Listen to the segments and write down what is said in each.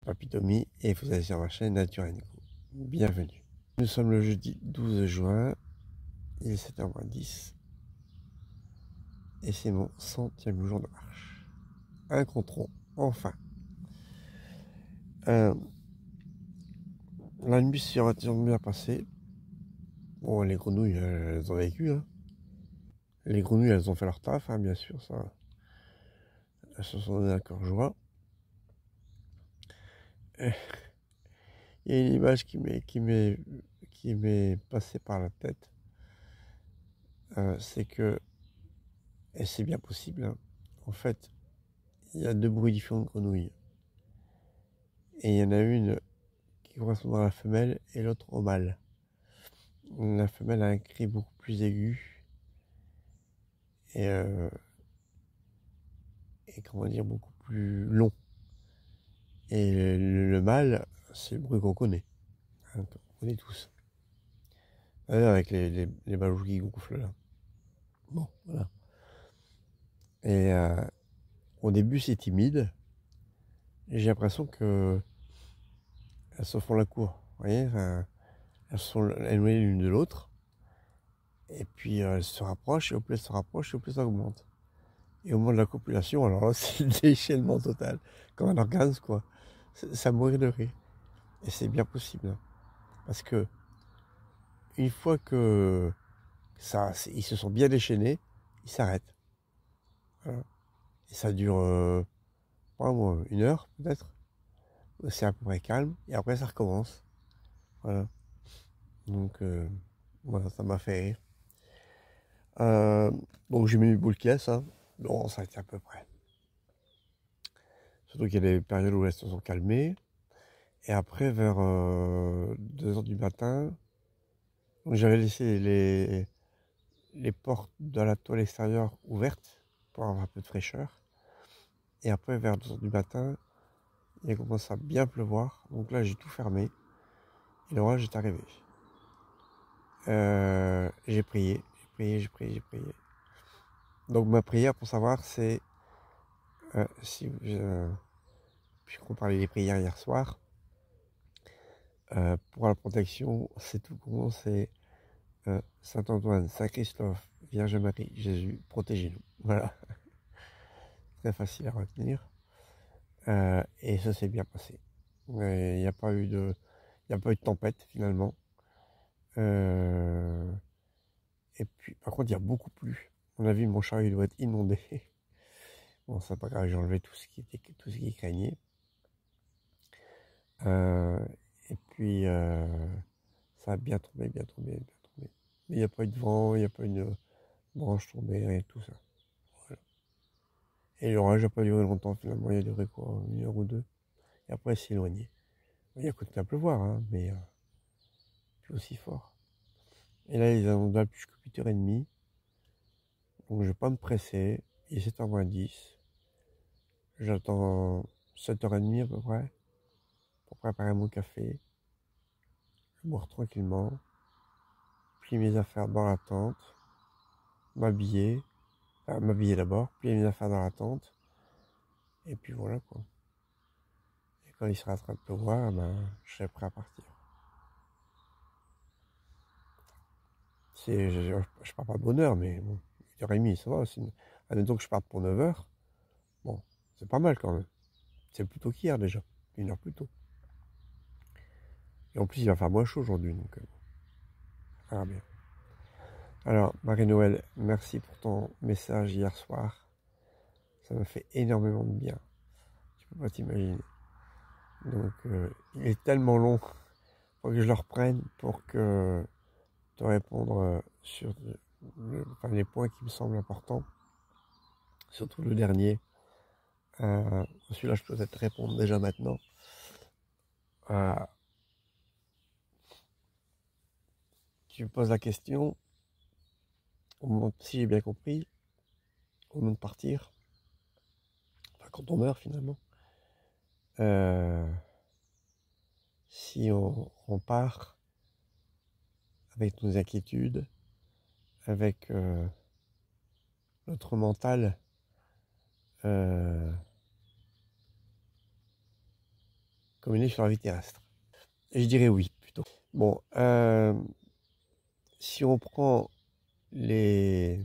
Papy Tommy et vous allez sur ma chaîne Nature & Co. Bienvenue. Nous sommes le jeudi 12 juin, il est 7h10 et c'est mon 100e jour de marche. Un contron, enfin. La nuit s'est relativement bien passée. Bon, les grenouilles, elles ont vécu. Hein. Les grenouilles, elles ont fait leur taf, hein, bien sûr. Ça, elles se sont donné un cœur joie. Il y a une image qui m'est passée par la tête. C'est que, et c'est bien possible, hein, en fait, il y a deux bruits différents de grenouilles. Et il y en a une qui correspond à la femelle et l'autre au mâle. La femelle a un cri beaucoup plus aigu et comment dire, beaucoup plus long. Et le mâle, c'est le bruit qu'on connaît, hein, qu'on connaît tous. Avec les balous qui gonflent là. Bon, voilà. Et au début, c'est timide. Et j'ai l'impression que elles se font la cour. Vous voyez, elles sont éloignées l'une de l'autre. Et puis elles se rapprochent, et au plus elles se rapprochent, et au plus ça augmente. Et au moment de la copulation, alors là, c'est le déchaînement total. Comme un orgasme, quoi. Ça mourit de rire. Et c'est bien possible. Hein. Parce que, une fois que ils se sont bien déchaînés, ils s'arrêtent. Voilà. Et ça dure, pas moi, 1 heure, peut-être. C'est à peu près calme. Et après, ça recommence. Voilà. Donc, voilà, ça m'a fait rire. Donc, j'ai mis une boule caisse. Hein. Bon, ça a été à peu près. Surtout qu'il y a des périodes où elles se sont calmées. Et après, vers 2h du matin, j'avais laissé les portes de la toile extérieure ouvertes pour avoir un peu de fraîcheur. Et après, vers 2h du matin, il a commencé à bien pleuvoir. Donc là, j'ai tout fermé. Et l'orage est arrivé. J'ai prié. J'ai prié. Donc ma prière, pour savoir, c'est... puisqu'on parlait des prières hier soir, pour la protection, c'est tout comment c'est Saint Antoine, Saint Christophe, Vierge Marie, Jésus, protégez-nous. Voilà. Très facile à retenir. Et ça s'est bien passé. Il n'y a pas eu de tempête finalement. Et puis, par contre, il y a beaucoup plu. À mon avis, mon chariot il doit être inondé. Bon, c'est pas grave, j'ai enlevé tout ce qui craignait. Et puis, ça a bien tombé. Mais il n'y a pas eu de vent, il n'y a pas eu de branche tombée, rien de tout ça. Voilà. Et l'orage n'a pas duré longtemps finalement, il a duré quoi, 1 heure ou 2. Et après, il s'est éloigné. Il a continué à pleuvoir, hein, mais plus aussi fort. Et là, ils inondables jusqu'à 8h30. Donc, je vais pas me presser. Il est 7h10. J'attends 7h30 à peu près pour préparer mon café. Je boire tranquillement. Plier mes affaires dans la tente. M'habiller. Enfin, m'habiller d'abord. Plier mes affaires dans la tente. Et puis voilà quoi. Et quand il sera en train de pleuvoir, ben, je serai prêt à partir. Je pars pas de bonne heure, mais bon, 8h30, ça va. Admettons que je parte pour 9h. Bon, c'est pas mal quand même. C'est plutôt qu'hier déjà. 1 heure plus tôt. Et en plus, il va faire moins chaud aujourd'hui, donc ça va bien. Alors, Marie-Noël, merci pour ton message hier soir. Ça m'a fait énormément de bien. Tu peux pas t'imaginer. Donc, il est tellement long. Faut que je le reprenne pour que te répondre sur les points qui me semblent importants. Surtout le dernier. Celui-là, je peux peut-être répondre déjà maintenant. Tu me poses la question. Au moment, si j'ai bien compris, au moment de partir, enfin quand on meurt finalement, si on part avec nos inquiétudes, avec notre mental comme il est sur la vie terrestre. Et je dirais oui, plutôt. Bon, si on prend le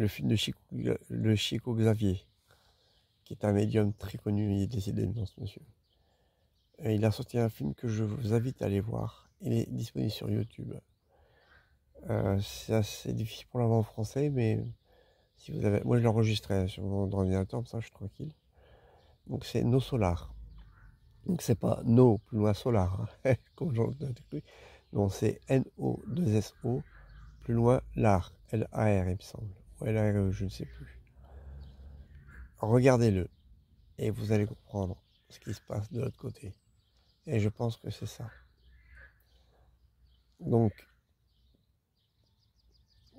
film de Chico Xavier, qui est un médium très connu, il est décédé maintenant, ce monsieur. Il a sorti un film que je vous invite à aller voir. Il est disponible sur YouTube. C'est assez difficile pour l'avoir en français, mais si vous avez, moi je l'enregistrerai sur mon ordinateur, comme ça je suis tranquille. Donc c'est No Solar. Donc c'est pas No plus loin Solar, hein, comme j'en ai cru. Non, c'est N-O-2-S-O plus loin Lar, L-A-R il me semble, ou L-A-R-E, je ne sais plus. Regardez-le et vous allez comprendre ce qui se passe de l'autre côté. Et je pense que c'est ça. Donc,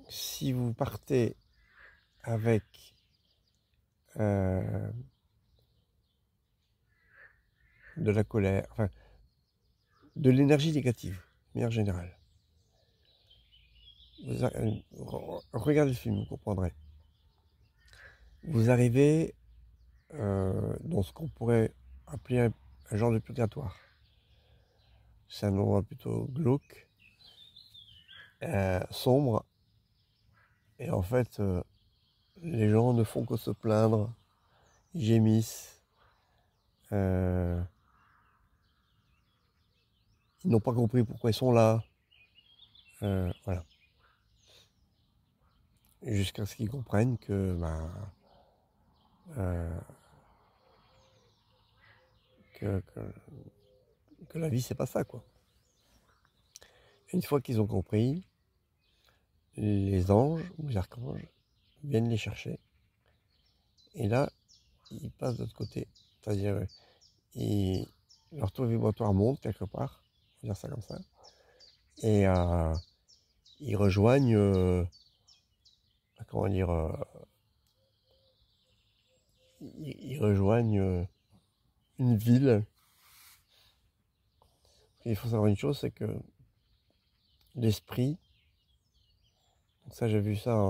si vous partez avec de la colère, enfin, de l'énergie négative, de manière générale, regardez le film, vous comprendrez. Vous arrivez dans ce qu'on pourrait appeler un genre de purgatoire. C'est un endroit plutôt glauque, sombre, et en fait, les gens ne font que se plaindre, ils gémissent, ils n'ont pas compris pourquoi ils sont là, voilà. Jusqu'à ce qu'ils comprennent que, que la vie, c'est pas ça, quoi. Une fois qu'ils ont compris, les anges ou les archanges viennent les chercher. Et là, ils passent de l'autre côté. C'est-à-dire, leur taux vibratoire monte quelque part, on va dire ça comme ça. Et ils rejoignent, comment dire, ils rejoignent une ville. Et il faut savoir une chose, c'est que l'esprit, ça j'ai vu ça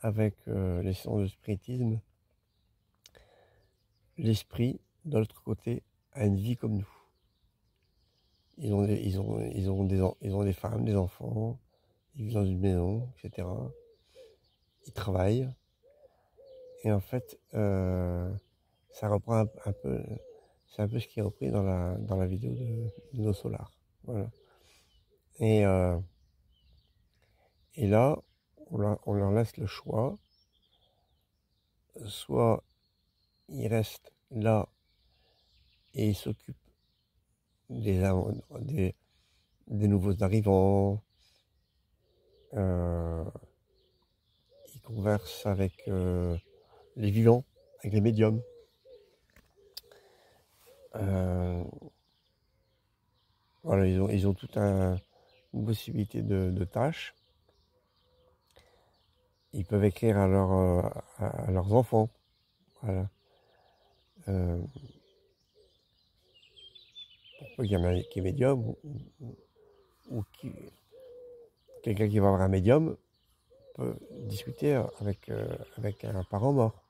avec les séances de spiritisme, l'esprit, de l'autre côté, a une vie comme nous. Ils ont des femmes, des enfants, ils vivent dans une maison, etc. Ils travaillent. Et en fait, ça reprend un peu, c'est un peu ce qui est repris dans la vidéo de No Solar. Voilà. Et là, on leur laisse le choix. Soit ils restent là et ils s'occupent des nouveaux arrivants, ils conversent avec les vivants, avec les médiums. Voilà, ils ont toute une possibilité de tâches. Ils peuvent écrire à leurs enfants. Voilà. Pour quelqu'un qui est médium ou quelqu'un qui va avoir un médium peut discuter avec un parent mort.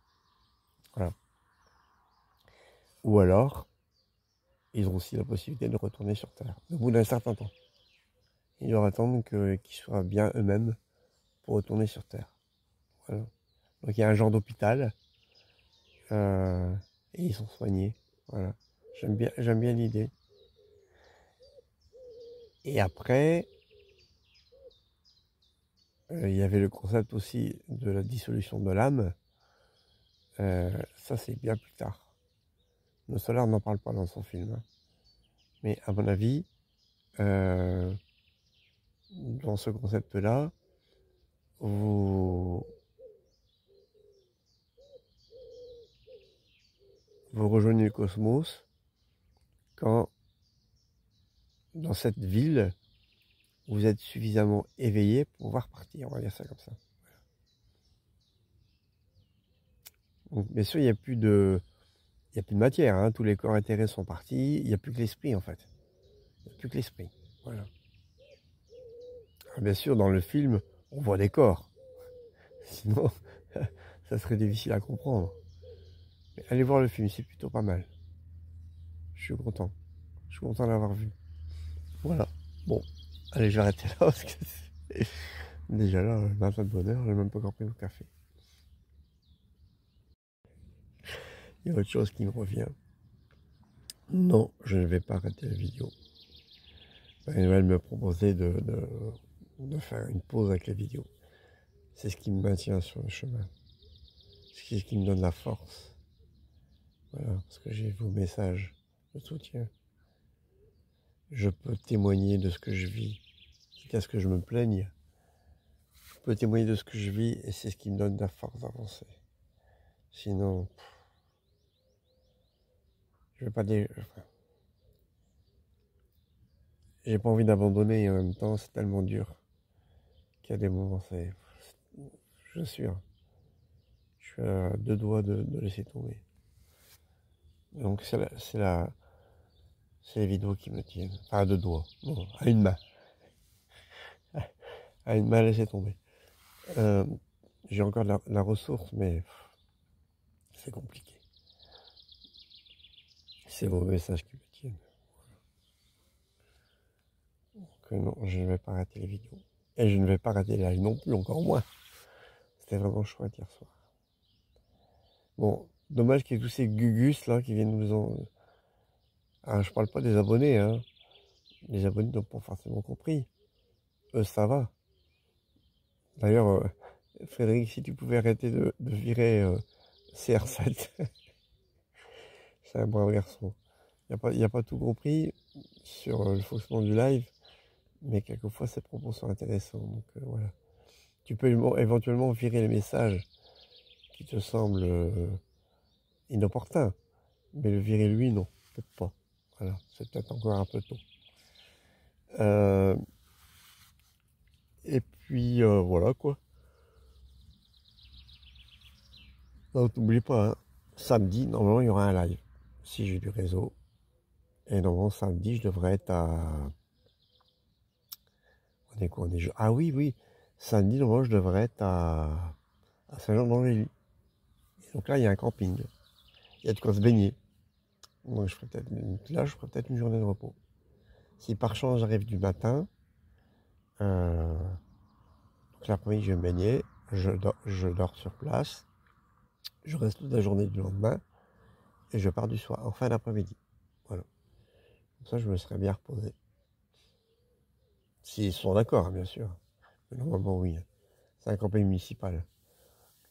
Voilà. Ou alors, ils ont aussi la possibilité de retourner sur Terre, au bout d'un certain temps. Ils doivent attendre qu'ils soient bien eux-mêmes pour retourner sur Terre. Voilà. Donc il y a un genre d'hôpital et ils sont soignés. Voilà. J'aime bien l'idée. Et après, il y avait le concept aussi de la dissolution de l'âme. Ça, c'est bien plus tard. No Solar n'en parle pas dans son film. Hein. Mais à mon avis, dans ce concept-là, vous rejoignez le cosmos quand, dans cette ville, vous êtes suffisamment éveillé pour pouvoir partir. On va dire ça comme ça. Donc, bien sûr, il n'y a plus de matière. Hein. Tous les corps éthérés sont partis. Il n'y a plus que l'esprit, en fait. Il n'y a plus que l'esprit. Voilà. Alors, bien sûr, dans le film, on voit des corps. Sinon, ça serait difficile à comprendre. Mais allez voir le film, c'est plutôt pas mal. suis content. Je suis content d'avoir vu. Voilà. Bon, allez, je vais arrêter là parce que déjà là, le matin de bonheur, j'ai même pas encore pris mon café. Il y a autre chose qui me revient. Non, je ne vais pas arrêter la vidéo. Elle me proposait de faire une pause avec la vidéo. C'est ce qui me maintient sur le chemin. C'est ce qui me donne la force. Voilà, parce que j'ai vos messages de soutien. Je peux témoigner de ce que je vis, quitte à ce que je me plaigne. Je peux témoigner de ce que je vis et c'est ce qui me donne la force d'avancer. Sinon, je vais pas dire... J'ai pas envie d'abandonner et en même temps c'est tellement dur qu'il y a des moments, je suis à deux doigts de laisser tomber. Donc c'est les vidéos qui me tiennent. Enfin à deux doigts, non, à une main. À une main laisser tomber. J'ai encore la ressource mais c'est compliqué. C'est vos messages qui me tiennent. Donc non, je ne vais pas rater les vidéos. Et je ne vais pas rater les lives non plus, encore moins. C'était vraiment chouette hier soir. Bon, dommage qu'il y ait tous ces gugus là qui viennent nous en... Ah, je parle pas des abonnés, hein. Les abonnés n'ont pas forcément compris. Eux, ça va. D'ailleurs, Frédéric, si tu pouvais arrêter de virer CR7, c'est un brave garçon. Il n'a pas tout compris sur le fonctionnement du live, mais quelquefois ses propos sont intéressants. Donc voilà. Tu peux éventuellement virer les messages qui te semblent inopportuns, mais le virer lui, non, peut-être pas. Voilà, c'est peut-être encore un peu tôt. Et puis voilà quoi. Non, t'oublies pas, hein, samedi, normalement il y aura un live, si j'ai du réseau. Et normalement samedi, je devrais être à... On est quoi, Ah oui, oui. Samedi, normalement, je devrais être à Saint-Jean-d'Angély. Donc là, il y a un camping. Il y a de quoi se baigner. Donc je ferai peut-être une journée de repos. Si par chance j'arrive du matin, donc l'après-midi je vais me baigner, je dors sur place, je reste toute la journée du lendemain et je pars du soir, en fin d'après-midi. Voilà. Comme ça je me serais bien reposé. S'ils sont d'accord, hein, bien sûr. Mais normalement oui. C'est un camping municipal.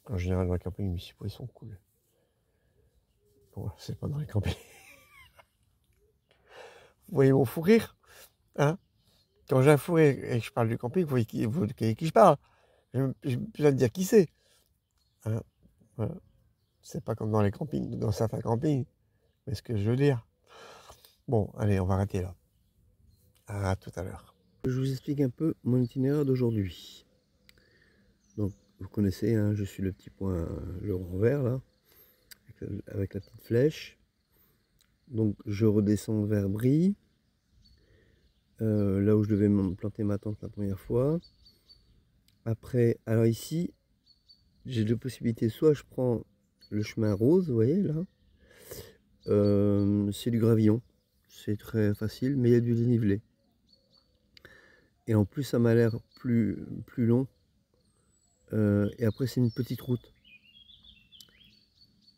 En général, dans les campings municipaux, ils sont cool. Bon, c'est pas dans les campings. Vous voyez mon fou rire, hein? Quand j'ai un fou rire et que je parle du camping, vous voyez qui je parle. J'ai besoin de dire qui c'est. Hein, voilà. C'est pas comme dans les campings, dans certains campings. Mais ce que je veux dire. Bon, allez, on va arrêter là. À tout à l'heure. Je vous explique un peu mon itinéraire d'aujourd'hui. Donc, vous connaissez, hein, je suis le petit point, le rond vert là, avec la petite flèche. Donc, je redescends vers Brie, là où je devais planter ma tente la première fois. Après, alors ici, j'ai deux possibilités. Soit je prends le chemin rose, vous voyez là. C'est du gravillon. C'est très facile, mais il y a du dénivelé. Et en plus, ça m'a l'air plus long. Et après, c'est une petite route.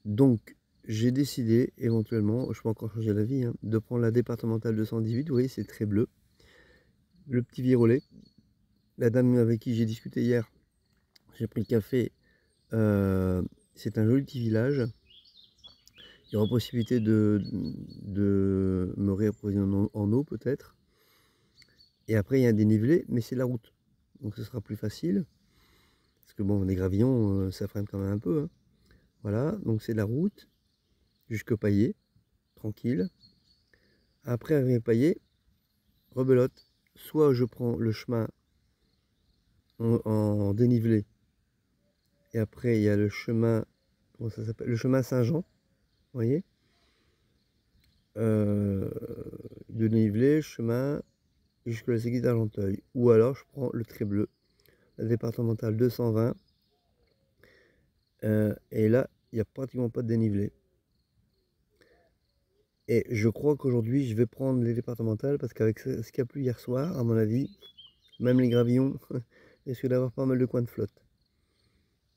Donc, j'ai décidé, éventuellement, je peux encore changer d'avis, hein, de prendre la départementale 218. Vous voyez, c'est très bleu. Le petit violet. La dame avec qui j'ai discuté hier, j'ai pris le café. C'est un joli petit village. Il y aura possibilité de me réapprovisionner en eau, peut-être. Et après, il y a un dénivelé, mais c'est la route. Donc, ce sera plus facile. Parce que bon, les gravillons, ça freine quand même un peu. Hein. Voilà, donc c'est la route jusqu'au Paillet, tranquille. Après, arrivé Paillet, rebelote. Soit je prends le chemin en dénivelé. Et après, il y a le chemin, comment ça s'appelle? Le chemin Saint-Jean, vous voyez. De dénivelé, chemin jusqu'à la Séguille d'Argenteuil. Ou alors, je prends le très bleu, la départementale 220. Et là, il n'y a pratiquement pas de dénivelé. Et je crois qu'aujourd'hui, je vais prendre les départementales parce qu'avec ce qu'il y a plu hier soir, à mon avis, même les gravillons risquent d'avoir pas mal de coins de flotte.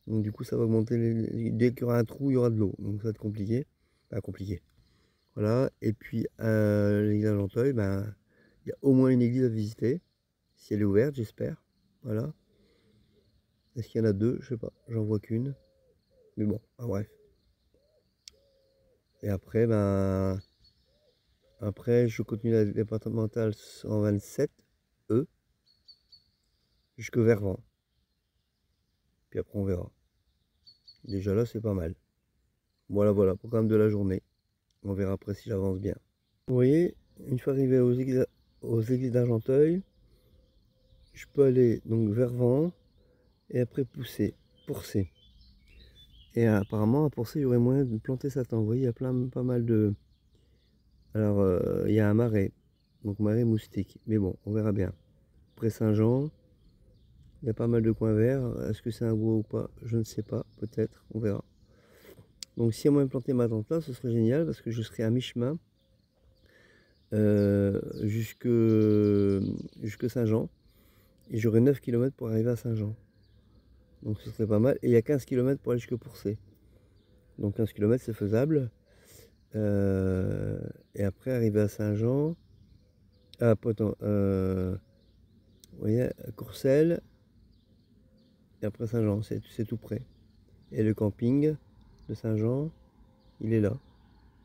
Donc du coup, ça va augmenter. Dès qu'il y aura un trou, il y aura de l'eau. Donc ça va être compliqué. Pas compliqué. Voilà. Et puis, l'église d'Argenteuil, ben, il y a au moins une église à visiter. Si elle est ouverte, j'espère. Voilà. Est-ce qu'il y en a deux? Je sais pas. J'en vois qu'une. Mais bon, bref. Et après, ben... Après, je continue la départementale 127, E, jusque Vervent. Puis après, on verra. Déjà là, c'est pas mal. Voilà, voilà, programme de la journée. On verra après si j'avance bien. Vous voyez, une fois arrivé aux églises d'Argenteuil, je peux aller donc Vervent et après Pourcé. Et apparemment, à Pourcé, il y aurait moyen de planter Satan. Vous voyez, il y a pas mal de... Alors, il y a un marais, donc marais moustique. Mais bon, on verra bien. Après Saint-Jean, il y a pas mal de coins verts. Est-ce que c'est un bois ou pas? Je ne sais pas. Peut-être. On verra. Donc si on m'a planté ma tente là, ce serait génial parce que je serais à mi-chemin jusque Saint-Jean. Et j'aurai 9 km pour arriver à Saint-Jean. Donc ce serait pas mal. Et il y a 15 km pour aller jusque Pourcé. Donc 15 km c'est faisable. Et après arriver à Saint-Jean. Ah, attends. Vous voyez, Courcelles. Et après Saint-Jean, c'est tout près. Et le camping de Saint-Jean, il est là.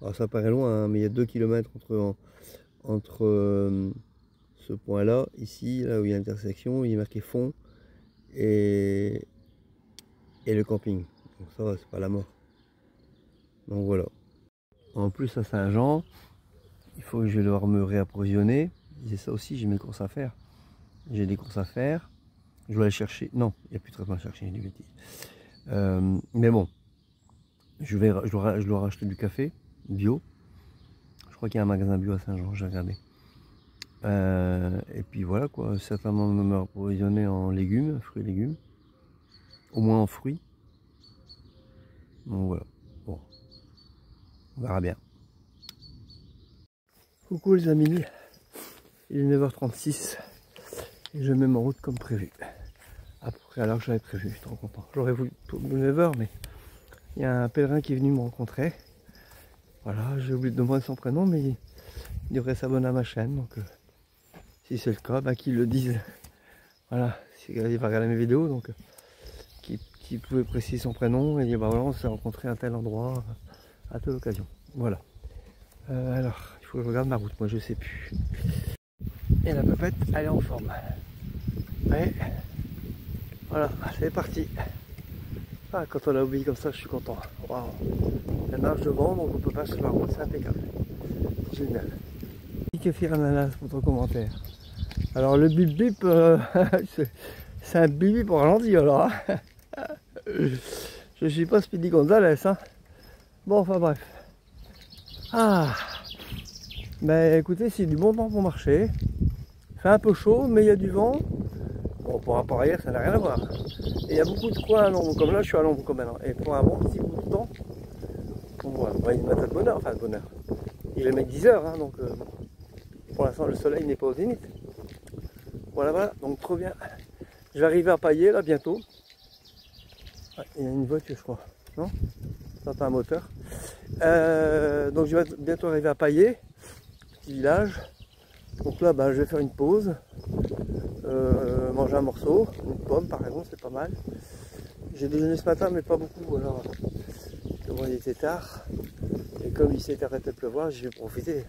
Alors ça paraît loin, hein, mais il y a 2 km entre ce point-là, ici, là où il y a l'intersection, il est marqué fond et le camping. Donc ça va, c'est pas la mort. Donc voilà. En plus à Saint-Jean, il faut que je vais devoir me réapprovisionner. C'est ça aussi, j'ai mes courses à faire. J'ai des courses à faire. Je dois aller chercher. Non, il n'y a plus de traitement à chercher, j'ai des bêtises. Mais bon, je dois racheter du café bio. Je crois qu'il y a un magasin bio à Saint-Jean, j'ai regardé. Et puis voilà quoi, certainement me approvisionner en légumes, fruits et légumes. Au moins en fruits. Donc voilà. Bon. On verra bien. Coucou les amis. Il est 9h36. Et je mets ma route comme prévu. Après alors que j'avais prévu, je suis trop content. J'aurais voulu 9h, mais il y a un pèlerin qui est venu me rencontrer. Voilà, j'ai oublié de demander son prénom, mais il devrait s'abonner à ma chaîne. Donc si c'est le cas, bah, qu'il le dise. Voilà, il va regarder mes vidéos, donc qui pouvait préciser son prénom et dire bah voilà, on s'est rencontré à tel endroit à telle occasion. Voilà. Alors, il faut que je regarde ma route, moi je sais plus. Et la pépette, elle est en forme. Ouais. Voilà, c'est parti. Ah, quand on a oublié comme ça, je suis content. Waouh. La marge devant, donc on peut pas sur la route, c'est impeccable. Génial. Kéfir ananas pour ton commentaire. Alors le bip bip, c'est un bip bip pour ralenti alors. Je suis pas Speedy Gonzalez, hein. Bon, enfin bref. Ah, ben écoutez, c'est du bon temps pour marcher. Il fait un peu chaud, mais il y a du vent. Bon, pour rapport à hier, ça n'a rien à voir. Et il y a beaucoup de coins à l'ombre, comme là, je suis à l'ombre comme maintenant. Et pour un bon petit bout de temps, on voit, il matin de bonheur, enfin de bonheur. Il est le mec 10 heures, hein, donc pour l'instant, le soleil n'est pas au zénith. Voilà, voilà, donc trop bien. Je vais arriver à Paillé, là, bientôt. Ouais, il y a une voiture, je crois, non? J'entends un moteur. Donc je vais bientôt arriver à Paillé, petit village. Donc là, ben, je vais faire une pause, manger un morceau, une pomme par exemple, c'est pas mal. J'ai déjeuné ce matin, mais pas beaucoup, alors comme il était tard, et comme il s'est arrêté de pleuvoir, je vais profiter.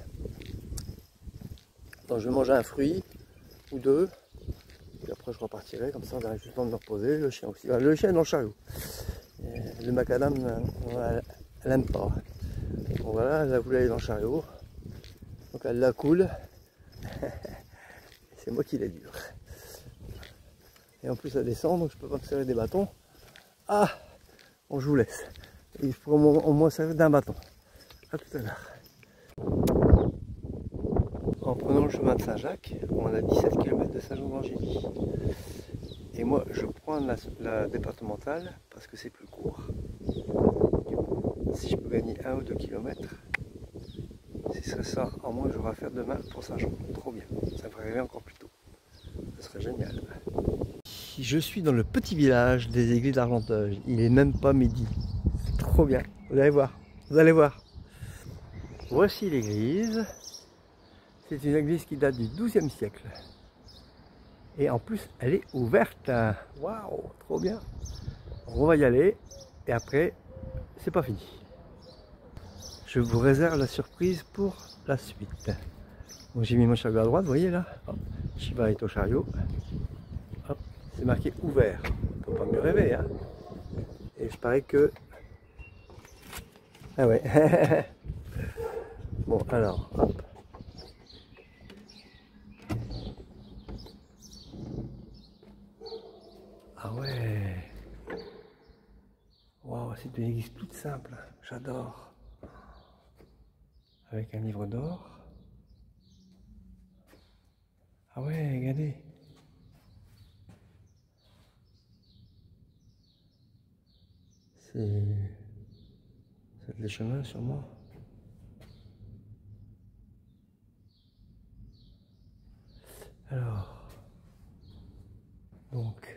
Donc je vais manger un fruit ou deux, et après je repartirai, comme ça on a juste le temps de me reposer, le chien aussi. Le chien est dans le chariot. Et le macadam, elle n'aime pas. Bon voilà, elle a voulu aller dans le chariot, donc elle la coule. C'est moi qui les dure. Et en plus ça descend, donc je peux pas me servir des bâtons. Ah, bon, je vous laisse. Et je pourrais au moins servir d'un bâton. A tout à l'heure. En prenant le chemin de Saint-Jacques, on a 17 km de Saint-Jean-d'Angély. Et moi je prends la départementale parce que c'est plus court. Du coup, si je peux gagner 1 ou 2 km, ce serait ça, en moins j'aurai à faire demain pour Saint-Jean. Trop bien, ça me ferait rêver encore plus tôt. Ce serait génial. Je suis dans le petit village des églises d'Argenteuil. Il est même pas midi. C'est trop bien. Vous allez voir. Vous allez voir. Voici l'église. C'est une église qui date du XIIe siècle. Et en plus, elle est ouverte. Waouh, trop bien. On va y aller. Et après, c'est pas fini. Je vous réserve la surprise pour la suite. Donc j'ai mis mon chariot à droite, vous voyez là. Hop, Shiva est au chariot. Hop, c'est marqué ouvert. On peut pas mieux rêver, hein. Et je parie que... Ah ouais. Bon, alors, hop. Ah ouais. Waouh, c'est une église toute simple. J'adore. Avec un livre d'or. Ah ouais, regardez. C'est les chemins sûrement. Alors, donc,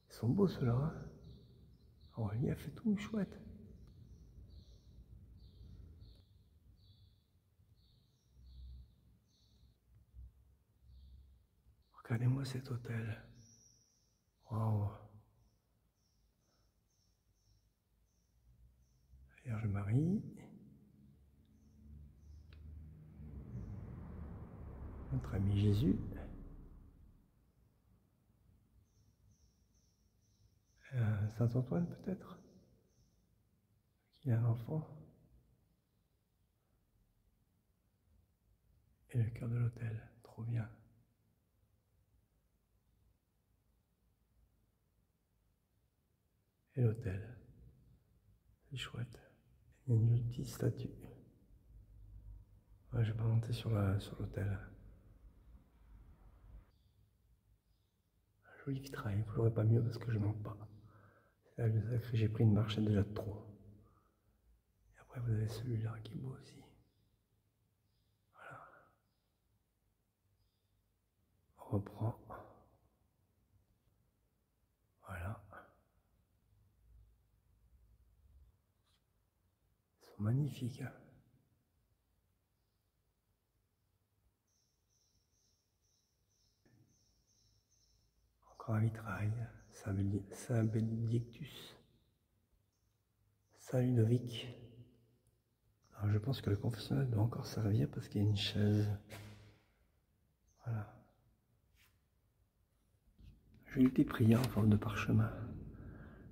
ils sont beaux ceux-là, hein. Oh, il a fait tout chouette. Regardez-moi cet hôtel. Waouh. Vierge Marie. Notre ami Jésus. Saint Antoine peut-être. Qui a un enfant. Et le cœur de l'hôtel. Trop bien. Et l'hôtel. C'est chouette. Il y a une petite statue. Ouais, je vais pas monter sur l'hôtel. Joli vitrail, vous l'aurez pas mieux parce que je monte pas. C'est là que j'ai pris une marche déjà de trop. Et après vous avez celui-là qui est beau aussi. Voilà. On reprend. Voilà. Ils sont magnifiques. Encore un vitrail. Saint Bénédictus. Saint Ludovic. Alors je pense que le confessionnal doit encore servir parce qu'il y a une chaise. Voilà. J'ai des prières en forme de parchemin.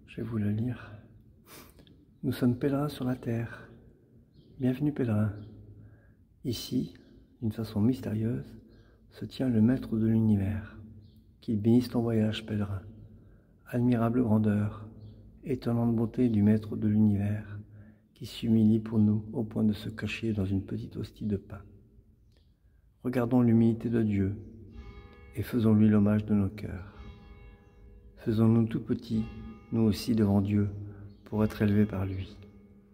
Je vais vous le lire. Nous sommes pèlerins sur la terre. Bienvenue pèlerins. Ici, d'une façon mystérieuse, se tient le maître de l'univers. Qu'il bénisse ton voyage pèlerin. Admirable grandeur, étonnante beauté du maître de l'univers, qui s'humilie pour nous au point de se cacher dans une petite hostie de pain. Regardons l'humilité de Dieu et faisons-lui l'hommage de nos cœurs. Faisons-nous tout petits, nous aussi devant Dieu, pour être élevés par lui.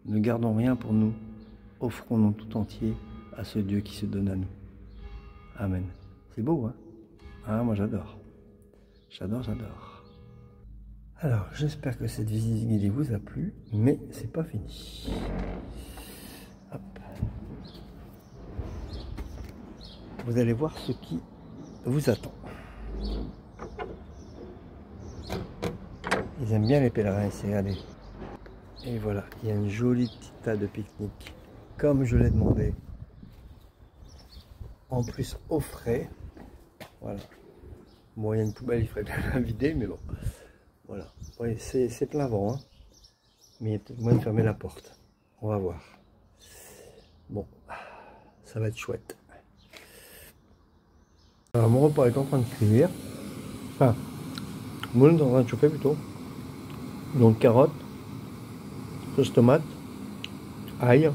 Ne gardons rien pour nous, offrons-nous tout entier à ce Dieu qui se donne à nous. Amen. C'est beau, hein? Ah, moi j'adore. J'adore, j'adore. Alors, j'espère que cette visite guidée vous a plu, mais c'est pas fini. Hop. Vous allez voir ce qui vous attend. Ils aiment bien les pèlerins ici, regardez. Et voilà, il y a une jolie petite table de pique-nique, comme je l'ai demandé. En plus, au frais. Voilà. Bon, il y a une poubelle, il faudrait bien la vider, mais bon. Voilà. Oui, c'est plein vent, hein. Mais il y a peut-être moyen de fermer la porte. On va voir. Bon, ça va être chouette. Alors, mon repas est en train de cuire. Enfin, mon est en train de chauffer plutôt. Donc, carottes, sauce tomate, ail,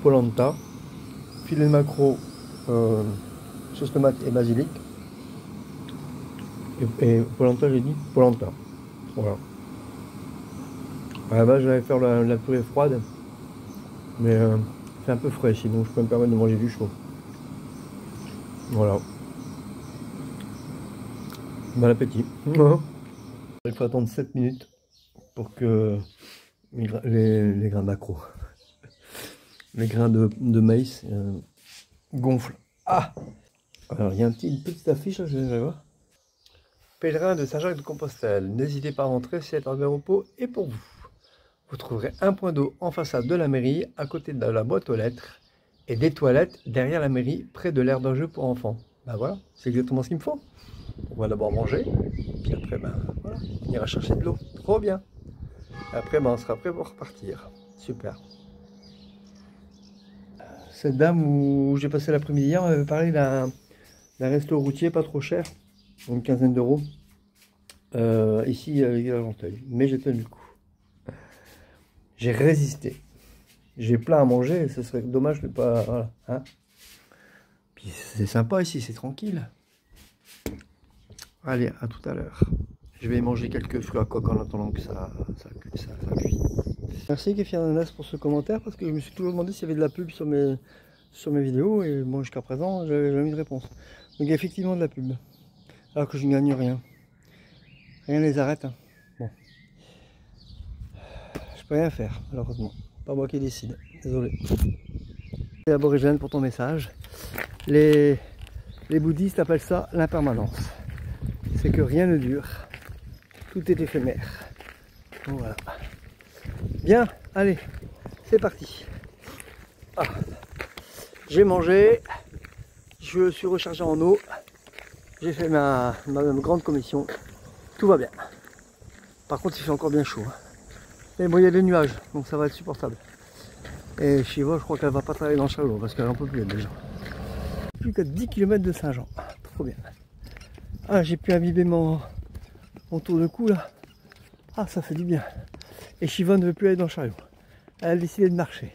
polenta, filet de maquereau, sauce tomate et basilic. Et polenta, j'ai dit polenta. Voilà. À la base, je vais faire la purée froide, mais c'est un peu frais ici, donc je peux me permettre de manger du chaud. Voilà. Bon appétit. Il faut attendre 7 minutes pour que les grains macro, les grains de maïs gonflent. Ah! Alors, il y a une petite affiche, là, je vais voir. Pèlerin de Saint-Jacques-de-Compostelle, n'hésitez pas à rentrer, c'est un repos et pour vous. Vous trouverez un point d'eau en façade de la mairie, à côté de la boîte aux lettres, et des toilettes derrière la mairie, près de l'aire d'un jeu pour enfants. Ben voilà, c'est exactement ce qu'il me faut. On va d'abord manger, puis après, ben voilà, on ira chercher de l'eau. Trop bien. Et après, ben, on sera prêt pour repartir. Super. Cette dame où j'ai passé l'après-midi hier m'avait parlé d'un resto routier pas trop cher, une quinzaine d'euros, ici avec Argenteuil. Mais j'ai tenu le coup. J'ai résisté. J'ai plein à manger, ce serait dommage de pas... Voilà, hein. Puis c'est sympa ici, c'est tranquille. Allez, à tout à l'heure. Je vais manger quelques fruits à coque en attendant que ça cuit. Merci Kéfir Ananas pour ce commentaire, parce que je me suis toujours demandé s'il y avait de la pub sur mes vidéos, et bon, jusqu'à présent, j'avais jamais eu de réponse. Donc il y a effectivement de la pub, alors que je ne gagne rien. Rien ne les arrête. Hein. Bon. Je peux rien faire, malheureusement. Pas moi qui décide, désolé. Aborigène pour ton message. Les bouddhistes appellent ça l'impermanence. C'est que rien ne dure. Tout est éphémère. Donc voilà. Bien, allez, c'est parti. Ah. J'ai mangé. Je suis rechargé en eau. J'ai fait ma grande commission. Tout va bien. Par contre, il fait encore bien chaud. Mais bon, il y a des nuages, donc ça va être supportable. Et Shiva, je crois qu'elle va pas travailler dans le Chalot parce qu'elle en peut plus déjà. Plus qu'à 10 km de Saint-Jean. Trop bien. Ah, j'ai pu imbiber mon tour de cou là. Ah, ça fait du bien. Et Shiva ne veut plus aller dans le chariot. Elle a décidé de marcher.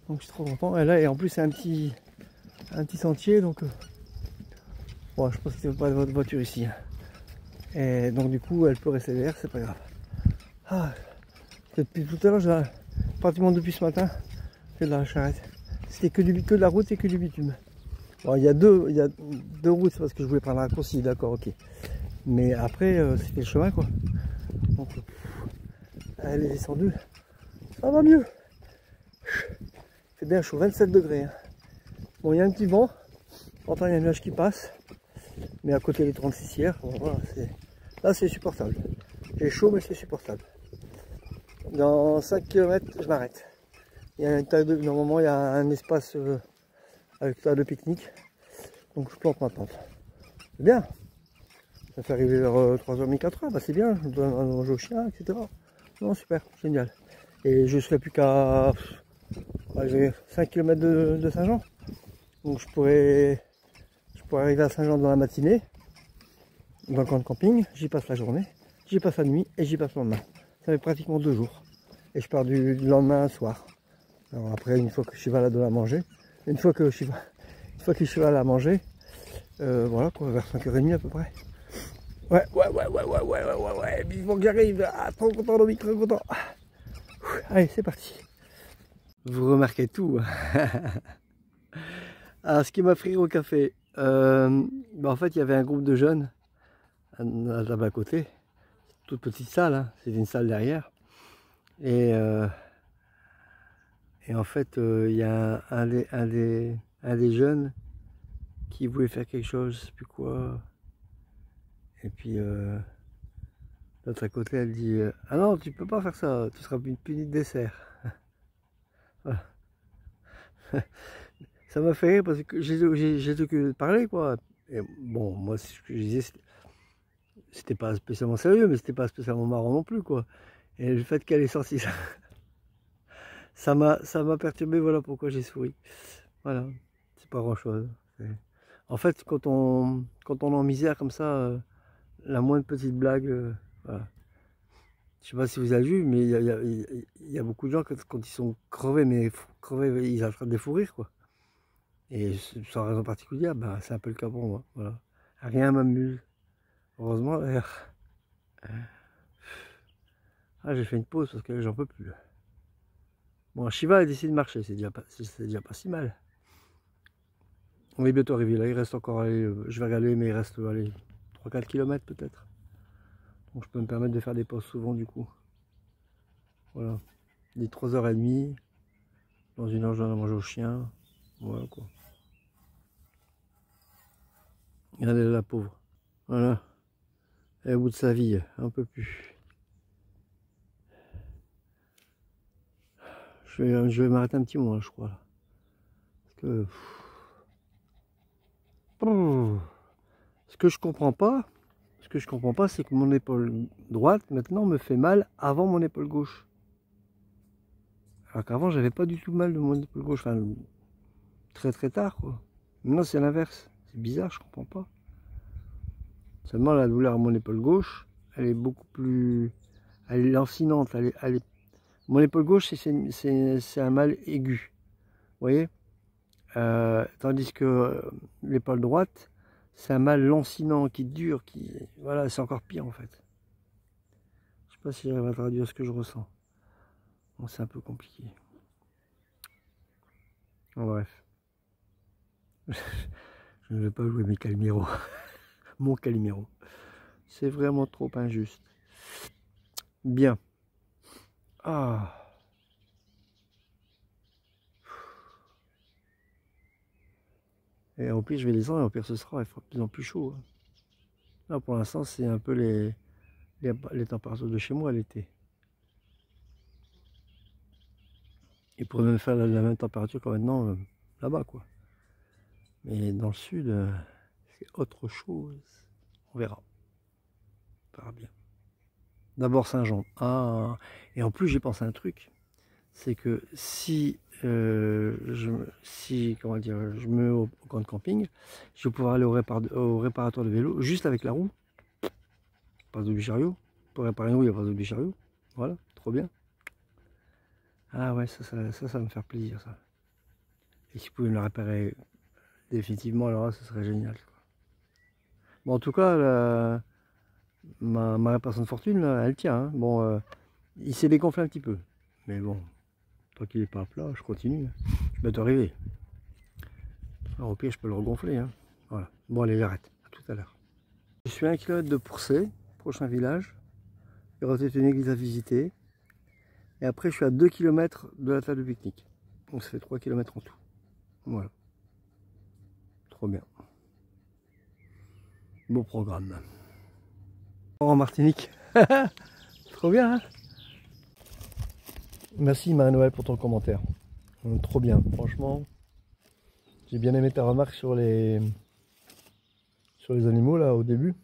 Donc je suis trop content. Et là, et en plus, c'est un petit sentier. Donc, bon, je pense qu'il n'y a pas de voiture ici. Hein. Et donc, du coup, elle peut rester derrière, c'est pas grave. Ah, depuis tout à l'heure, pratiquement depuis ce matin, je fais de la charrette. C'était que de la route et que du bitume. Bon, il y a deux routes parce que je voulais prendre un raccourci, d'accord, ok. Mais après, c'était le chemin quoi. Donc, elle est descendue. Ça va mieux. C'est bien chaud, 27 degrés. Hein. Bon, il y a un petit vent. Enfin, il y a un nuage qui passe. Mais à côté des 36 hier, bon, voilà, là c'est supportable. J'ai chaud, mais c'est supportable. Dans 5 km, je m'arrête. Il y a normalement, il y a un espace avec tas de pique-nique. Donc je plante ma tente. C'est bien. Ça fait arriver vers 3h30, 4h. Bah, c'est bien. Je dois manger au chien, etc. Non, super, génial. Et je serai plus qu'à 5 km de Saint-Jean. Donc je pourrais arriver à Saint-Jean dans la matinée, dans le camp de camping. J'y passe la journée, j'y passe la nuit et j'y passe le lendemain. Ça fait pratiquement 2 jours. Et je pars du lendemain soir. Alors après, une fois que Shiva là doit la manger, une fois que Shiva l'a manger, voilà quoi, vers 5h30 à peu près. Ouais, vivement que j'arrive. Ah, trop content, Dominique, trop content. Allez, c'est parti. Vous remarquez tout. Alors, ce qui m'a pris au café, en fait, il y avait un groupe de jeunes à la table à côté, toute petite salle, hein, c'est une salle derrière. Et en fait, il y a un des jeunes qui voulait faire quelque chose, je sais plus quoi. Et puis l'autre à côté, elle dit ah non, tu peux pas faire ça, tu seras puni de dessert. Voilà. Ça m'a fait rire parce que j'ai tout que parler quoi. Et bon, moi ce que je disais, c'était pas spécialement sérieux, mais c'était pas spécialement marrant non plus quoi. Et le fait qu'elle ait sorti ça, ça m'a perturbé, voilà pourquoi j'ai souri. Voilà, c'est pas grand chose. En fait, quand on est en misère comme ça, la moindre petite blague, voilà. Je sais pas si vous avez vu, mais il y a beaucoup de gens quand ils sont crevés, mais crevés, ils attrapent des fous rires quoi. Et sans raison particulière, bah, c'est un peu le cas pour moi. Voilà. Rien m'amuse. Heureusement d'ailleurs. Ah, j'ai fait une pause parce que j'en peux plus. Bon, Shiva a décidé de marcher, c'est déjà pas si mal. On est bientôt arrivé là, il reste encore, allez, je vais regarder, mais il reste 3-4 km peut-être. Donc je peux me permettre de faire des pauses souvent du coup. Voilà, des 3h30, dans une heure je donne à manger au chien, voilà quoi. Regardez la pauvre, voilà, elle est au bout de sa vie, un peu plus. Je vais m'arrêter un petit moment je crois. Parce que... Ce que je comprends pas, c'est que mon épaule droite maintenant me fait mal avant mon épaule gauche. Alors qu'avant j'avais pas du tout mal de mon épaule gauche, enfin très très tard quoi. Maintenant c'est l'inverse, c'est bizarre, je comprends pas. Seulement la douleur à mon épaule gauche, elle est beaucoup plus, elle est lancinante, mon épaule gauche c'est un mal aigu, vous voyez, tandis que l'épaule droite c'est un mal lancinant qui dure, voilà, c'est encore pire en fait. Je sais pas si j'arrive à traduire ce que je ressens. Bon, c'est un peu compliqué. En bref. Je ne vais pas jouer mes Calimero. Mon Calimero. C'est vraiment trop injuste. Bien. Ah. Et au pire, je vais descendre et au pire, ce sera, il fera de plus en plus chaud. Là, pour l'instant, c'est un peu les températures de chez moi l'été. Il pourrait même faire la même température que maintenant là-bas, quoi. Mais dans le sud, c'est autre chose. On verra. On verra bien. D'abord Saint-Jean. Ah, et en plus, j'ai pensé à un truc. C'est que si, comment dire, je me mets au camp de camping, je vais pouvoir aller au réparateur de vélo juste avec la roue. Pas de chariot. Pour réparer une roue, il n'y a pas de chariot. Voilà, trop bien. Ah ouais, ça va me faire plaisir ça. Et si vous pouvez me la réparer définitivement, alors là, ce serait génial. Bon, en tout cas, ma réparation de fortune, là, elle tient. Hein. Bon, il s'est dégonflé un petit peu. Mais bon, tant qu'il n'est pas à plat, je continue. Je vais arriver. Alors au pire, je peux le regonfler. Hein. Voilà. Bon, allez, j'arrête. À tout à l'heure. Je suis à 1 km de Pourcé, prochain village. Il y aura peut-être une église à visiter. Et après, je suis à 2 km de la table de pique-nique. Donc ça fait 3 km en tout. Voilà. Trop bien. Beau programme. En Martinique. Trop bien, hein? Merci Marie-Noël pour ton commentaire. Trop bien, franchement. J'ai bien aimé ta remarque sur les animaux là au début.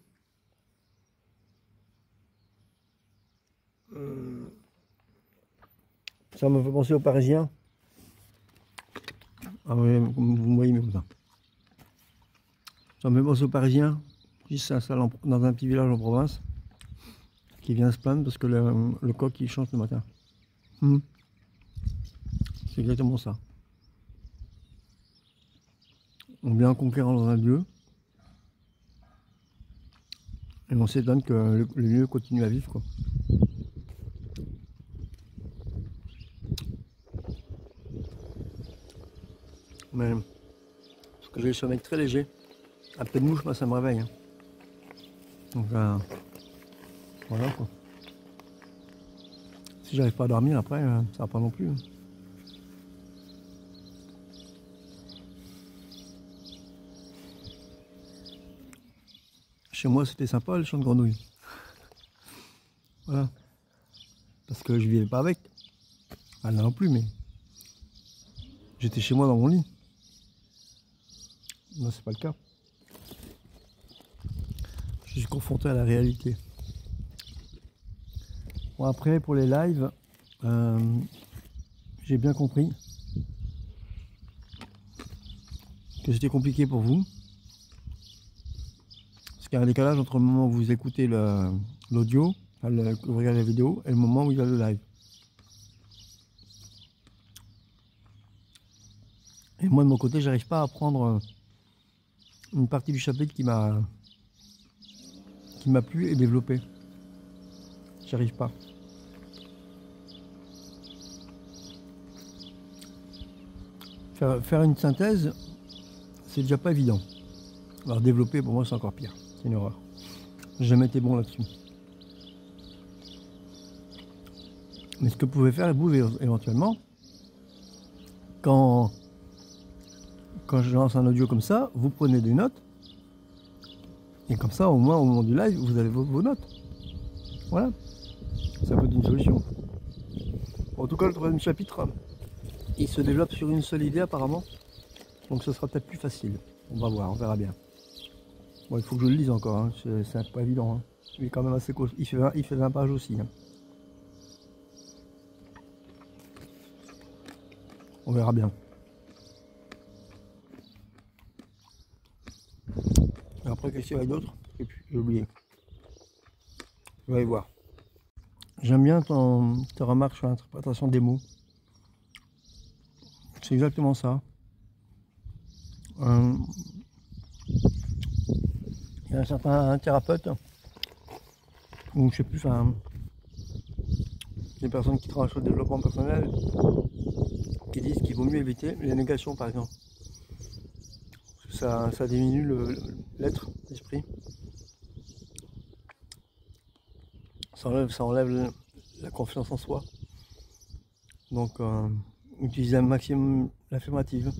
Ça me fait penser aux Parisiens. Ah oui, vous voyez comme ça. Ça me fait penser aux Parisiens qui s'installent dans un petit village en province, qui vient se plaindre parce que le coq il change le matin. C'est exactement ça. On vient conquérant dans un lieu et on s'étonne que le lieu continue à vivre quoi. Mais parce que je suis un mec très léger. Un peu de mouche, moi ça me réveille. Hein. Donc voilà quoi. Si j'arrive pas à dormir après, ça va pas non plus. Hein. Chez moi c'était sympa le chant de grenouille. Voilà. Parce que je vivais pas avec. Ah non plus, mais j'étais chez moi dans mon lit. Non, c'est pas le cas. Je suis confronté à la réalité. Bon après pour les lives, j'ai bien compris que c'était compliqué pour vous. Parce qu'il y a un décalage entre le moment où vous écoutez l'audio, que vous regardez la vidéo, et le moment où il y a le live. Et moi de mon côté, j'arrive pas à prendre une partie du chapitre qui m'a plu et développé. J'arrive pas. Faire une synthèse, c'est déjà pas évident. Alors développer, pour moi, c'est encore pire. C'est une horreur. J'ai jamais été bon là-dessus. Mais ce que vous pouvez faire, vous, éventuellement, quand je lance un audio comme ça, vous prenez des notes. Et comme ça, au moins, au moment du live, vous avez vos notes. Voilà. Ça peut être une solution. En tout cas, le troisième chapitre, il se développe sur une seule idée apparemment. Donc ce sera peut-être plus facile. On va voir, on verra bien. Bon, il faut que je le lise encore, hein. C'est pas évident. Hein. Il est quand même assez court. Il fait 20 pages aussi. Hein. On verra bien. Et après, qu'est-ce qu'il y a d'autre? Et puis, j'ai oublié. Je vais aller voir. J'aime bien tes remarques sur l'interprétation des mots. C'est exactement ça. Il y a un certain thérapeute, ou je sais plus, enfin, des personnes qui travaillent sur le développement personnel, qui disent qu'il vaut mieux éviter les négations, par exemple. Ça diminue l'être, l'esprit. Ça enlève la confiance en soi. Donc, utiliser un maximum l'affirmative.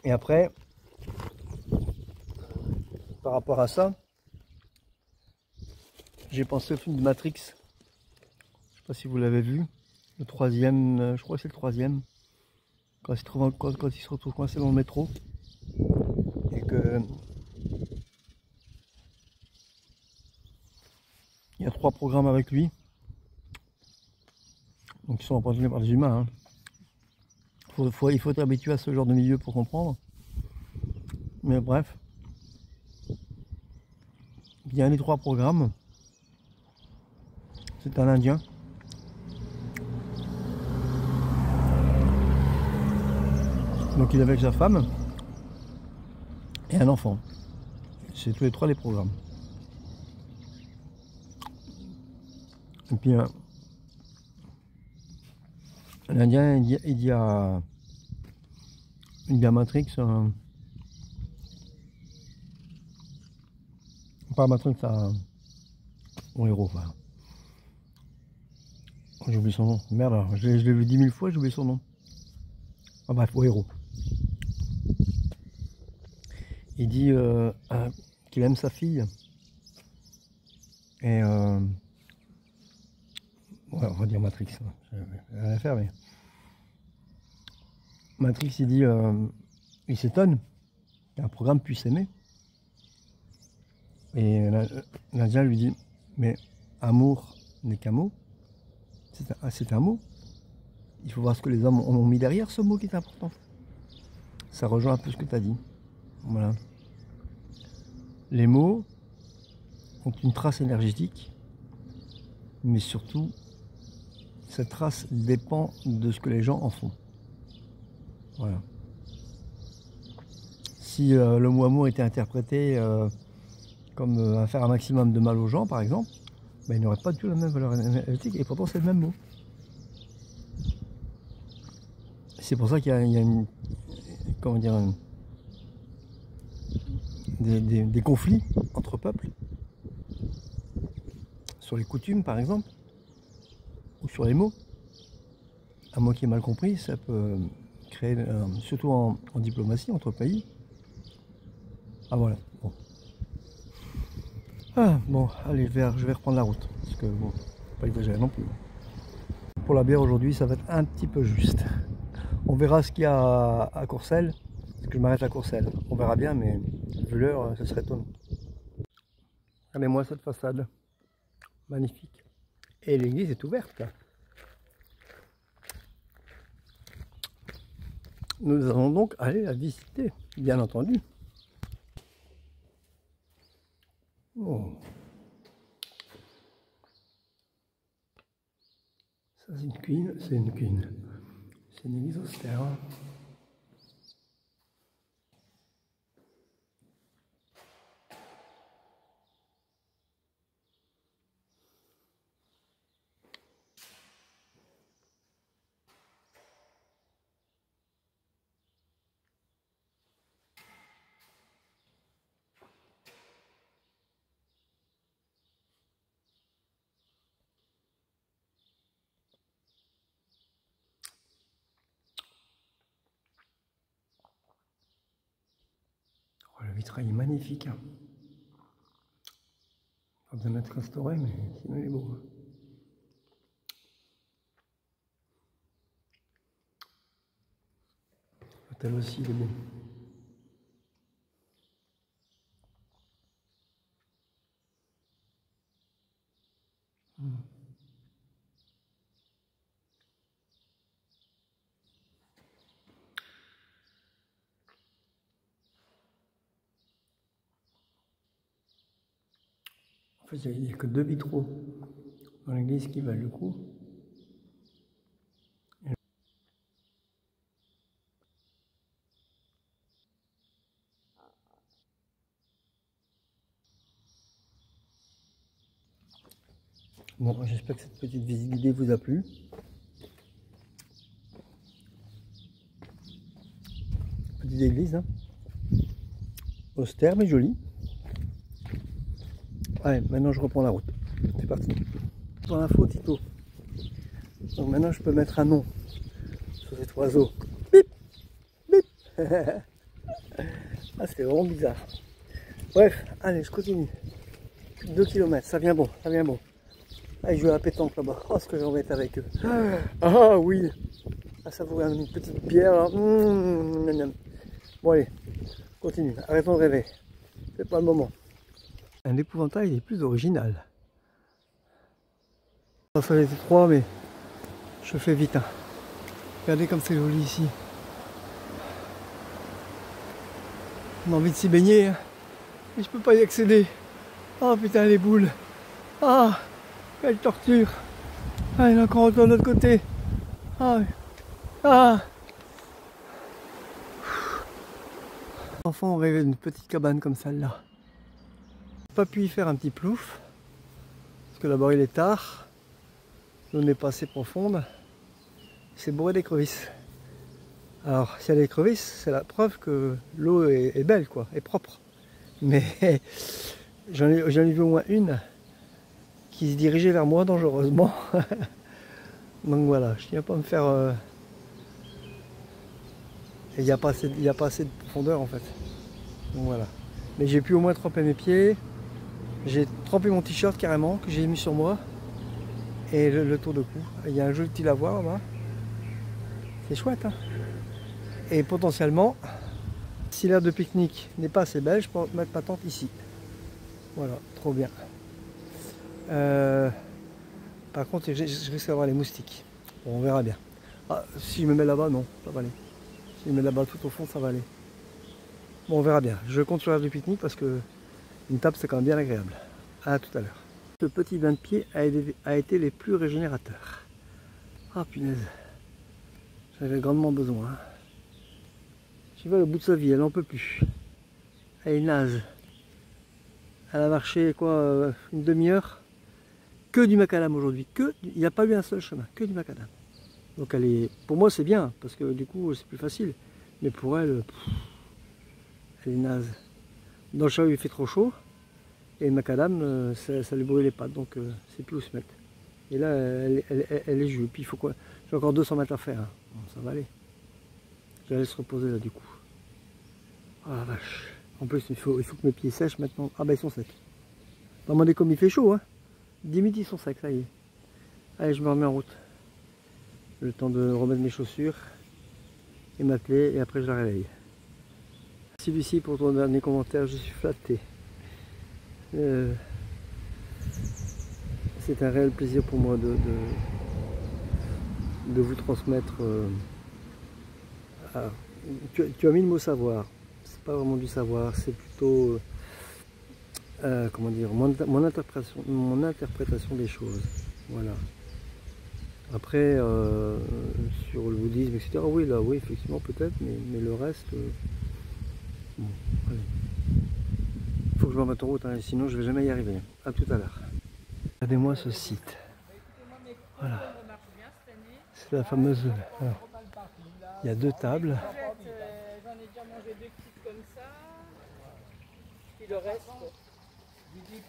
Et après, par rapport à ça, j'ai pensé au film de Matrix. Je sais pas si vous l'avez vu. Le troisième, je crois que c'est le troisième. Quand il se retrouve coincé dans le métro. Et que il y a 3 programmes avec lui. Donc ils sont représentés par des humains. Hein. Il faut être habitué à ce genre de milieu pour comprendre. Mais bref. Il y a les 3 programmes. C'est un Indien. Donc il est avec sa femme et un enfant. C'est tous les 3 les programmes. Et puis l'Indien il dit à Matrix, pas Matrix, à mon héros. Enfin, j'ai oublié son nom. Merde, alors, je l'ai vu 10 000 fois, j'ai oublié son nom. Ah bref, au héros. Il dit qu'il aime sa fille. Et ouais, on va dire Matrix. Rien à faire, mais Matrix, il dit, il s'étonne qu'un programme puisse aimer. Et l'Indien lui dit, mais amour n'est qu'un mot. C'est un mot. Il faut voir ce que les hommes ont mis derrière ce mot qui est important. Ça rejoint un peu ce que tu as dit. Voilà. Les mots ont une trace énergétique, mais surtout, cette trace dépend de ce que les gens en font. Voilà. Si le mot amour était interprété comme faire un maximum de mal aux gens, par exemple, ben, il n'aurait pas du tout la même valeur énergétique, et pourtant c'est le même mot. C'est pour ça qu'il y a une, comment dire, des conflits entre peuples, sur les coutumes par exemple, ou sur les mots. Un mot qui est mal compris, ça peut créer, surtout en diplomatie entre pays. Ah voilà. Bon. Ah, bon, allez, je vais reprendre la route, parce que bon, pas exagérer non plus. Pour la bière aujourd'hui, ça va être un petit peu juste. On verra ce qu'il y a à Courcelles, parce que je m'arrête à Courcelles. On verra bien, mais vu l'heure, ce serait étonnant. Regardez-moi cette façade, magnifique. Et l'église est ouverte. Nous allons donc aller la visiter, bien entendu. Oh. Ça c'est une cuisine, c'est une église austère. vitrail est magnifique. Hein. Pas besoin d'être restauré, mais sinon il est beau. Hein. L'hôtel aussi, il est beau. En fait, il n'y a que 2 vitraux dans l'église qui valent le coup. Bon, j'espère que cette petite visite guidée vous a plu. Petite église, hein. Austère mais jolie. Allez, maintenant je reprends la route. C'est parti. Dans l'info, Tito. Donc maintenant je peux mettre un nom sur cet oiseau. Bip, bip. Ah, c'est vraiment bizarre. Bref, allez, je continue. 2 km, ça vient bon, ça vient bon. Allez, je vais à la pétanque là-bas. Oh, ce que j'en vais être avec eux. Ah oui. Ah, ça vous une petite bière là. Bon allez, continue. Arrêtons de rêver. C'est pas le moment. Un épouvantail est plus original. Ça va être étroit, mais je fais vite. Hein. Regardez comme c'est joli ici. On a envie de s'y baigner, hein. Mais je peux pas y accéder. Oh putain, les boules. Ah, quelle torture. Ah, il y en a encore de l'autre côté. Ah, ah. Les enfants ont rêvé d'une petite cabane comme celle-là. Pas pu y faire un petit plouf, parce que d'abord il est tard, l'eau n'est pas assez profonde, c'est bourré d'écrevisses. Alors s'il y a des écrevisses, c'est la preuve que l'eau est belle, quoi, est propre. Mais j'en ai vu au moins une qui se dirigeait vers moi dangereusement. Donc voilà, je tiens pas à me faire... Il n'y a pas assez de profondeur en fait. Donc voilà. Mais j'ai pu au moins tremper mes pieds. J'ai trempé mon t-shirt carrément, que j'ai mis sur moi. Et le tour de cou. Il y a un joli petit lavoir là-bas. C'est chouette, hein. Et potentiellement, si l'aire de pique-nique n'est pas assez belle, je peux mettre ma tente ici. Voilà, trop bien. Par contre, je risque d'avoir les moustiques. Bon, on verra bien. Ah, si je me mets là-bas, non, ça va aller. Si je me mets là-bas tout au fond, ça va aller. Bon, on verra bien. Je compte sur l'aire de pique-nique parce que une table, c'est quand même bien agréable. À tout à l'heure. Ce petit bain de pied a été les plus régénérateurs. Ah punaise. J'avais grandement besoin. Hein. Tu vois, le bout de sa vie, elle n'en peut plus. Elle est naze. Elle a marché quoi, une demi-heure. Que du macadam aujourd'hui. Il n'y a pas eu un seul chemin. Que du macadam. Donc elle est. Pour moi c'est bien, parce que du coup c'est plus facile. Mais pour elle, elle est naze. Dans le chat il fait trop chaud. Et le macadam, ça lui brûle les pattes, donc c'est plus où se mettre. Et là, elle est jouée. Puis il faut quoi? J'ai encore 200 mètres à faire. Hein. Bon, ça va aller. Je vais aller se reposer là du coup. Ah la vache. En plus, il faut que mes pieds sèchent maintenant. Ah bah ils sont secs. Pas demander comme il fait chaud, hein. 10 minutes ils sont secs, ça y est. Allez, je me remets en route. Le temps de remettre mes chaussures et m'atteler, et après je la réveille. Merci Lucie pour ton dernier commentaire, je suis flatté. C'est un réel plaisir pour moi de vous transmettre. Tu as mis le mot savoir. C'est pas vraiment du savoir, c'est plutôt comment dire, mon interprétation des choses. Voilà. Après, sur le bouddhisme, etc. Oui, là, oui, effectivement, peut-être, mais le reste. Bon, allez. Il faut que je me remette en route, hein, sinon je vais jamais y arriver. A tout à l'heure. Regardez-moi ce site. Voilà. C'est la fameuse. Alors, il y a 2 tables. J'en ai déjà mangé 2 petites comme ça. Puis le reste.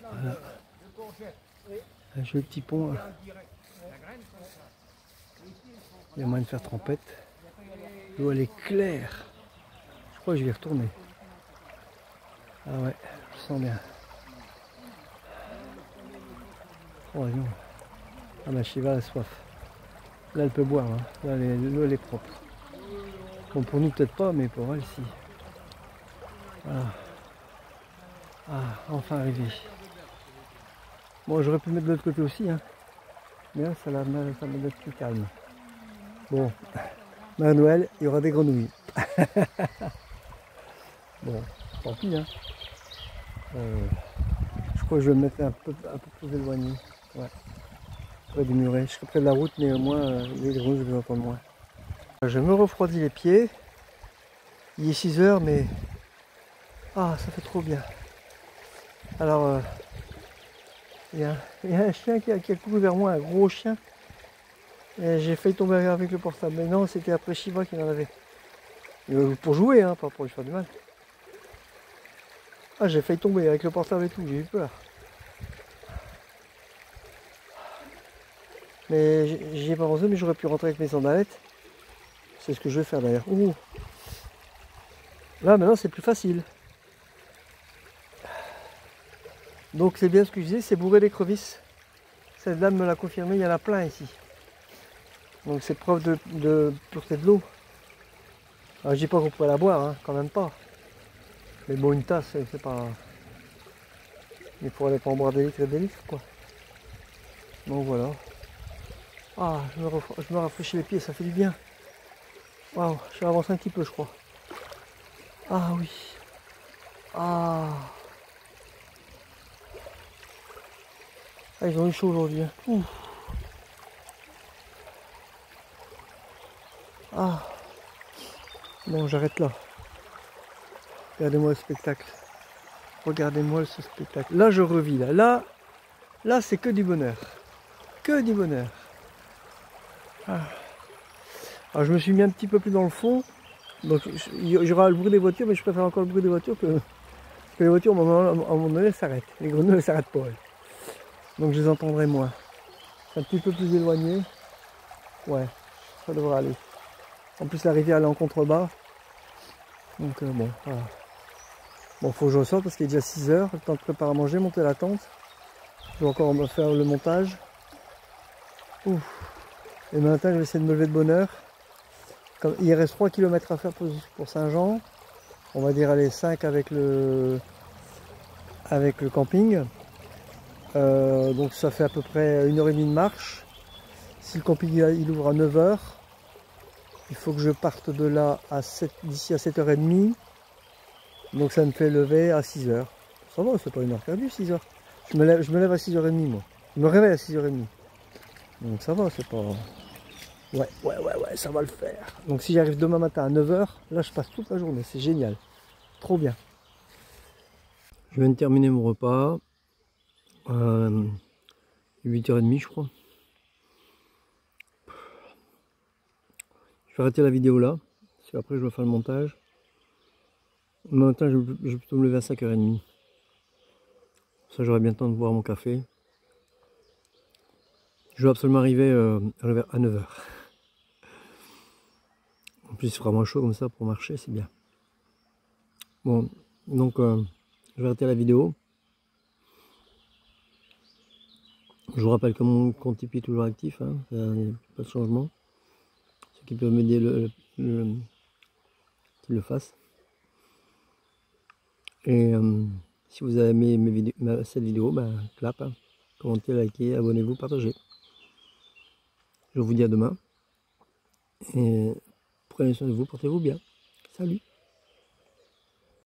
Voilà. Un joli petit pont. Là. Il y a moyen de faire trempette. L'eau elle est claire. Je crois que je vais y retourner. Ah ouais, je sens bien. Oh non. Ah ma Shiva a soif. Là elle peut boire, hein. Là l'eau elle est propre. Bon pour nous peut-être pas, mais pour elle si. Voilà. Ah, enfin arrivé. Bon j'aurais pu mettre de l'autre côté aussi, hein. Mais là ça m'a d'être plus calme. Bon, Mère Noël, il y aura des grenouilles. Bon, tant pis, hein. Je crois que je vais me mettre un peu plus éloigné. Ouais. Près du muret. Je serai près de la route, mais au moins les grenouilles, je les entends moins. Je me refroidis les pieds. Il est 6 h, mais ah, ça fait trop bien. Alors, il y a un chien qui a couru vers moi, un gros chien. Et j'ai failli tomber avec le portable. Mais non, c'était après Shiva qui en avait. Pour jouer, hein, pas pour lui faire du mal. Ah, j'ai failli tomber avec le portable et tout, j'ai eu peur. Mais j'y ai pas pensé, mais j'aurais pu rentrer avec mes sandalettes. C'est ce que je vais faire d'ailleurs. Ouh. Là maintenant c'est plus facile. Donc c'est bien ce que je disais, c'est bourré d'écrevisses. Cette dame me l'a confirmé, il y en a plein ici. Donc c'est preuve de pureté de l'eau. Alors je dis pas qu'on pourrait la boire, hein, quand même pas. Mais bon, une tasse, c'est pas... Il faudrait pas en boire des litres et des litres, quoi. Donc voilà. Ah, je me rafraîchis les pieds, ça fait du bien. Waouh, je vais avancer un petit peu, je crois. Ah oui. Ah. Ah, ils ont eu chaud aujourd'hui. Hein. Ouh. Ah. Bon, j'arrête là. Regardez-moi le spectacle. Regardez-moi ce spectacle. Là, je revis. Là, c'est que du bonheur. Que du bonheur. Ah. Alors, je me suis mis un petit peu plus dans le fond. Donc, il y aura le bruit des voitures, mais je préfère encore le bruit des voitures que les voitures, à un moment donné, s'arrêtent. Les grenouilles ne s'arrêtent pas. Donc, je les entendrai moins. Un petit peu plus éloigné. Ouais, ça devrait aller. En plus, la rivière elle est en contrebas. Donc, bon, voilà. Bon, faut que je ressorte parce qu'il est déjà 6 h. Le temps de préparer à manger, monter la tente. Je vais encore me faire le montage. Ouf. Et maintenant, je vais essayer de me lever de bonne heure. Comme, il reste 3 km à faire pour Saint-Jean. On va dire aller 5 avec le camping. Donc ça fait à peu près 1h30 de marche. Si le camping il ouvre à 9 h, il faut que je parte de là d'ici à 7h30. Donc ça me fait lever à 6 h. Ça va, c'est pas une heure perdue, 6 h. Je me lève à 6h30 moi. Je me réveille à 6h30. Donc ça va, c'est pas... Ouais, ça va le faire. Donc si j'arrive demain matin à 9 h, là je passe toute la journée, c'est génial. Trop bien. Je viens de terminer mon repas. 8h30 je crois. Je vais arrêter la vidéo là, parce qu'après je dois faire le montage. Demain matin je vais plutôt me lever à 5h30. Ça j'aurai bien le temps de boire mon café. Je vais absolument arriver à 9 h. En plus il fera moins chaud comme ça pour marcher, c'est bien. Bon, donc je vais arrêter la vidéo. Je vous rappelle que mon compte Tipeee est toujours actif, hein, il n'y a pas de changement. Ceux qui peuvent m'aider qu'ils le fassent. Et si vous avez aimé cette vidéo, ben, clap, hein, commentez, likez, abonnez-vous, partagez. Je vous dis à demain. Et prenez soin de vous, portez-vous bien. Salut!